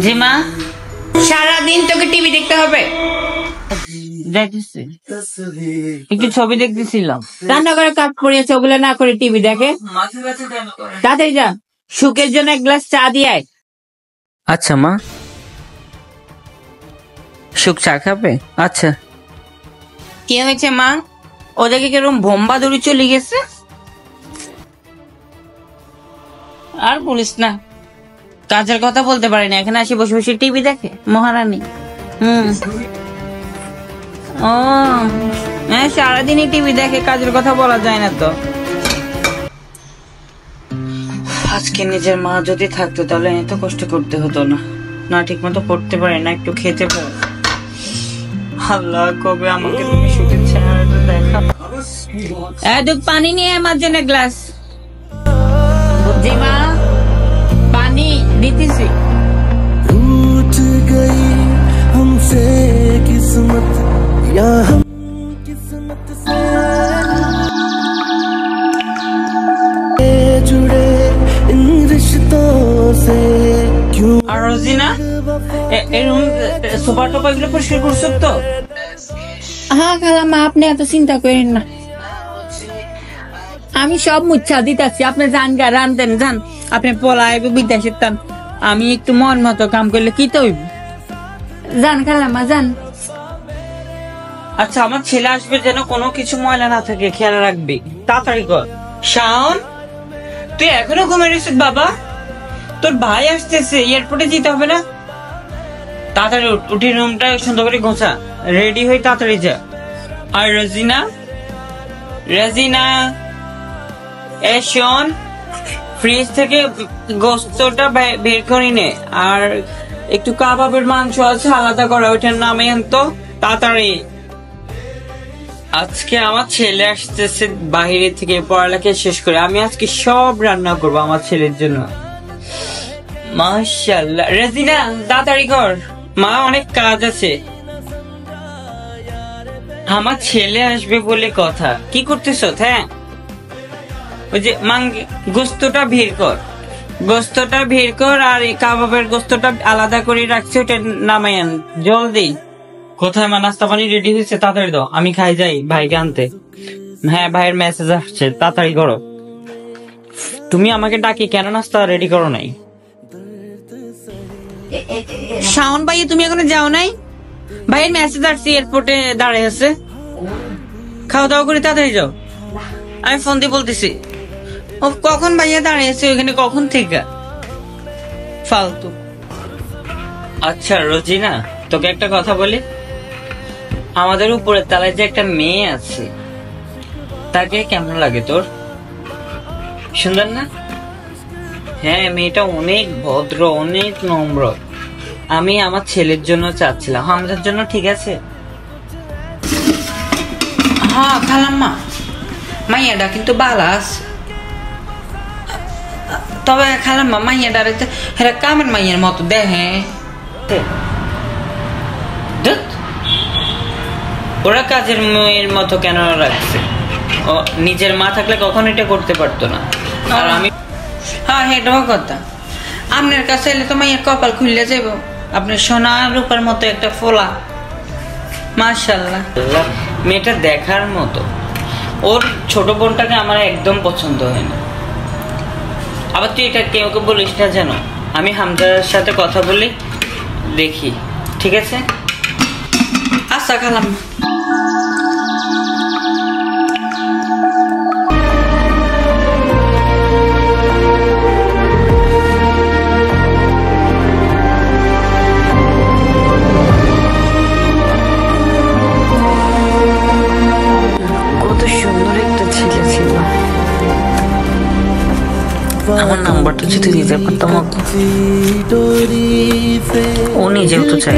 জি মা, সারাদিন তোকে টিভি দেখতে হবে? একটু ছবি দেখতেছিলাম। রান্না করে কাজ পড়িয়েছে, ওগুলো না করে টিভি দেখে। তাড়াতাড়ি যা, সুখের জন্য এক গ্লাস চা দিয়ে আয়। আচ্ছা মা। সুখ চা খাবে? আচ্ছা। কি হয়েছে মা? ওদেরকে কিরকম বোম্বা দৌড়ি চলে গেছে। আর বলিস না, কাজের কথা বলতে পারি না, এখানে আসি বসে বসে টিভি দেখে মহারানী। ও হ্যাঁ, সারাদিনই টিভি দেখে, কাজের কথা বলা যায় না তো। আজকে নিজের মা যদি থাকতো তাহলে এত কষ্ট করতে হতো না। না ঠিক মতো পড়তে পারে না, একটু খেতে পারে। আল্লাহ কবে আমাকে তুমি সুখের চেহারাটা দেখা। দুধ পানি নিয়ে আমার জন্য গ্লাস। জি মা, পানি দিতেছি। टूट गई हमसे किस्मत या हम किस्मत से जुड़े इन रिश्तों से क्यों। আর রোজিনা, এই রুম সোফা টোপা এগুলো পরিষ্কার করছো তো? হ্যাঁ খালাম্মা, আপনি এত চিন্তা করেন না, আমি সব মুচ্ছা দিতেছি। আপনি যান গা, রান্ধেন যান। আপনি পলায় বিদ্যাসের টান, আমি একটু মন মতো কাম করলে কি তো হইব। যান খালাম্মা যান। আচ্ছা, আমার ছেলে আসবে যেন কোনো কিছু ময়লা না থাকে, খেয়াল রাখবি। তাড়াতাড়ি কর। শাওন, তুই এখনো ঘুমিয়ে রয়েছিস বাবা? তোর ভাই আসতেছে, এয়ারপোর্টে যেতে হবে না? তাড়াতাড়ি উঠি, রুমটা সুন্দর করে গোছা, রেডি হয়ে তাড়াতাড়ি যা। আর রাজিনা, রাজিনা এ শোন, ফ্রিজ থেকে গোস্তটা বের করে নে, আর একটু কাবাবের মাংস আছে আলাদা করা, ওইটার নামে তো তাড়াতাড়ি। আজকে আমার ছেলে আসতেছে বাহিরে থেকে, পড়ালেখা শেষ করে। আমি আজকে সব রান্না করবো আমার ছেলের জন্য। মাশাআল্লাহ। রাজিনা তাড়াতাড়ি কর, মা অনেক কাজ আছে। আমার ছেলে আসবে বলে কথা। কি করতেছ? হ্যাঁ, ওই যে গোস্তটা ভিড় কর, গোস্তটা ভিড় কর, আর এই কাবাবের গোস্তটা আলাদা করে রাখছি, ওটা নামাই আন জলদি। কোথায় মা? নাস্তা পানি রেডি হয়েছে, তাড়াতাড়ি দাও, আমি খাই যাই ভাইকে আনতে। হ্যাঁ, ভাইয়ের মেসেজ আসছে, তাড়াতাড়ি করো। তুমি আমাকে ডাকি কেন নাস্তা রেডি করো নাই? শাওন ভাই, তুমি এখনো যাও নাই? ভাইয়ের মেসেজ আসছে, এয়ারপোর্টে দাঁড়িয়ে আছে। খাওয়া দাওয়া করে তাড়াতাড়ি যাও। আমি ফোন দিয়ে বলতেছি। ও কখন ভাইয়া দাঁড়িয়েছে ওইখানে, কখন থেকে ফালতু। আচ্ছা রোজিনা, তোকে একটা কথা বলি। আমাদের উপরের তলায় যে একটা মেয়ে আছে, তাকে কেমন লাগে তোর? সুন্দর না? হ্যাঁ, মেয়েটা অনেক ভদ্র, অনেক নম্র। আমি আমার ছেলের জন্য চাচ্ছিলাম, আমাদের জন্য ঠিক আছে? হ্যাঁ খালাম্মা, মাইয়াটা কিন্তু বালাস। তবে খালাম্মা, মাইয়াটারে হেরা কামের মাইয়ের মতো দেখে। ওরা কাজের মেয়ের মতো কেন রাখছে? ও নিজের মা থাকলে কখন এটা করতে পারতো না। আর আমি, হ্যাঁ এটাও কথা। আপনার কাছে এলে তো মাইয়ের কপাল খুললে যাব। আপনি সোনা রূপার মতো একটা ফোলা। মাশাআল্লাহ, মেয়েটা দেখার মতো। ওর ছোট বোনটাকে আমার একদম পছন্দ হয় না। আবার তুই এটা কেউ বলিস না যেন। আমি হামজার সাথে কথা বলি, দেখি, ঠিক আছে? আচ্ছা খালাম। কত সুন্দর একটা ছেলে ছিল। আমার নাম্বারটা যদি দিতে পারতাম, ও নিজেও তো চাই।